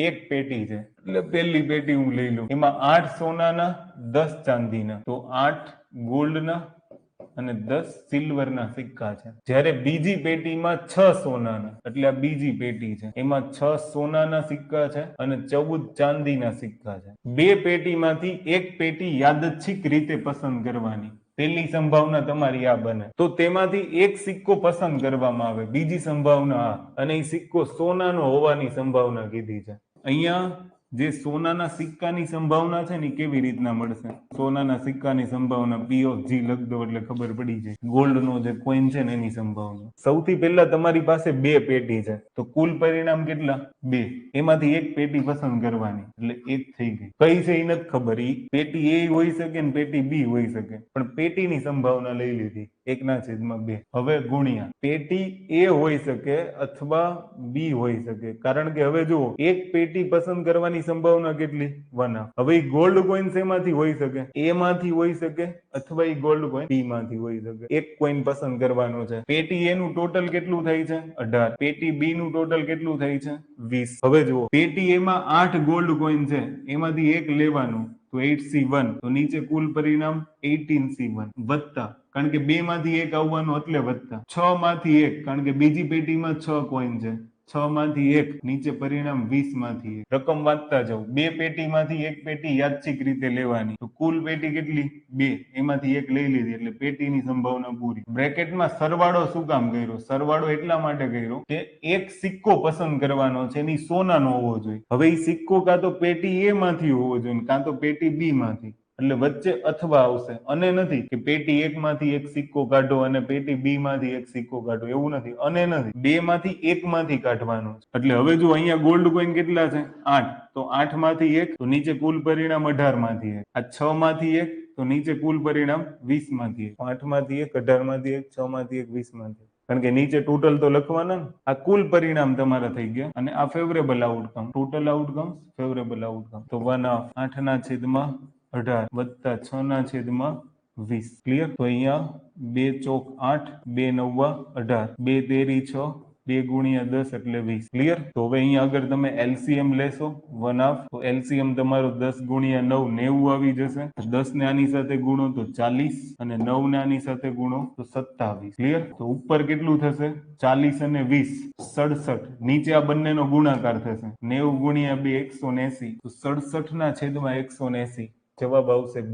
એક પેટી છે એટલે પહેલી પેટી હું લઈ લઉં, એમાં 8 સોનાના 10 ચાંદીના, તો 8 ગોલ્ડના અને 10 સિલ્વરના સિક્કા છે. જ્યારે બીજી પેટીમાં 6 સોનાના, એટલે આ બીજી પેટી છે, એમાં 6 સોનાના સિક્કા છે અને 14 ચાંદીના સિક્કા છે. બે પેટીમાંથી એક પેટી યાદચ્છિક રીતે પસંદ કરવાની. પહેલી સંભાવના તમારી આ બને, તો તેમાંથી એક સિક્કો પસંદ કરવામાં આવે, બીજી સંભાવના આ, અને એ સિક્કો સોનાનો હોવાની સંભાવના કીધી છે. અહીંયા જે સોનાના સિક્કાની સંભાવના છે ને કેવી રીતના મળશે? સોનાના સિક્કાની સંભાવના P of G લખ દો એટલે ખબર પડી જાય. ગોલ્ડનો જે કોઈન છે ને એની સંભાવના. સૌથી પહેલા તમારી પાસે બે પેટી છે, તો કુલ પરિણામ કેટલા? 2. એમાંથી એક પેટી પસંદ કરવાની, એટલે એક થઈ ગઈ. કઈ છે એ નથી ખબર, ઈ પેટી A હોઈ શકે ને પેટી B હોઈ શકે, પણ પેટીની સંભાવના લઈ લીધી 1/2. હવે ગુણ્યા પેટી A હોઈ શકે અથવા B હોઈ શકે, કારણ કે હવે જુઓ એક પેટી પસંદ કરવાની સંભાવના કેટલી? 1/2. હવે ઈ ગોલ્ડ કોઈન શેમાંથી હોઈ શકે? A માંથી હોઈ શકે અથવા ઈ ગોલ્ડ કોઈન B માંથી હોઈ શકે. એક કોઈન પસંદ કરવાનો છે. પેટી A નું ટોટલ કેટલું થાય છે? 18. પેટી B નું ટોટલ કેટલું થાય છે? 20. હવે જુઓ પેટી A માં 8 ગોલ્ડ કોઈન છે, એમાંથી એક લેવાનું, તો 8C1, તો નીચે કુલ પરિણામ 18C1 વત્તા, કારણ કે 2 માંથી એક આવવાનું એટલે વત્તા 6 માંથી એક, કારણ કે બીજી પેટીમાં 6 કોઈન છે, 6 માંથી એક, નીચે પરિણામ 20 માંથી એક. રકમ વાંચતા જાવ. બે પેટીમાંથી એક પેટી યાદચ્છિક રીતે લેવાની, તો કુલ પેટી કેટલી? 2. એમાંથી એક લઈ લીધી એટલે પેટીની સંભાવના પૂરી. બ્રેકેટમાં સરવાળો શું કામ કર્યો? સરવાળો એટલા માટે કર્યો કે એક સિક્કો પસંદ કરવાનો છે, એની સોનાનો હોવો જોઈએ. હવે એ સિક્કો કાં તો પેટી A માંથી હોવો જોઈએ કાં તો પેટી B માંથી, એટલે વચ્ચે અથવા આવશે. અને નથી કે પેટી 1 માંથી એક સિક્કો કાઢો અને પેટી B માંથી એક સિક્કો કાઢો, એવું નથી. અને નથી, 2 માંથી 1 માંથી કાઢવાનું છે. એટલે હવે જો અહીંયા ગોલ્ડ કોઈન કેટલા છે? 8, તો 8 માંથી 1, તો નીચે કુલ પરિણામ 18 માંથી 1. આ 6 માંથી 1, તો નીચે કુલ પરિણામ 20 માંથી 1. 8 માંથી 1, 18 માંથી 1, 6 માંથી 1, 20 માંથી 1. કારણ કે નીચે ટોટલ તો લખવાના ને. આ કુલ પરિણામ તમારા થઈ ગયા, અને આ favourable outcome, total outcome, favourable outcome. તો 1/8 વત્તા 6/20. ક્લિયર? તો અહીંયા 2 ચોક 8, 2 નવા 18, 2 તેરી 6, 2 ગુણ્યા 10 એટલે 20. ક્લિયર? તો હવે અહીંયા અગર તમે LCM લેશો 1/2, તો LCM તમારો 10 ગુણ્યા 9 90 આવી જશે. 10 ને આની સાથે ગુણો તો 40, અને 9 ને આની સાથે ગુણો તો 27. ક્લિયર? તો ઉપર કેટલું થશે? 40 અને 20, 67. નીચે આ બંનેનો ગુણાકાર થશે, 90 ગુણ્યા 2 180, તો 67/180. જવાબ આવશે B.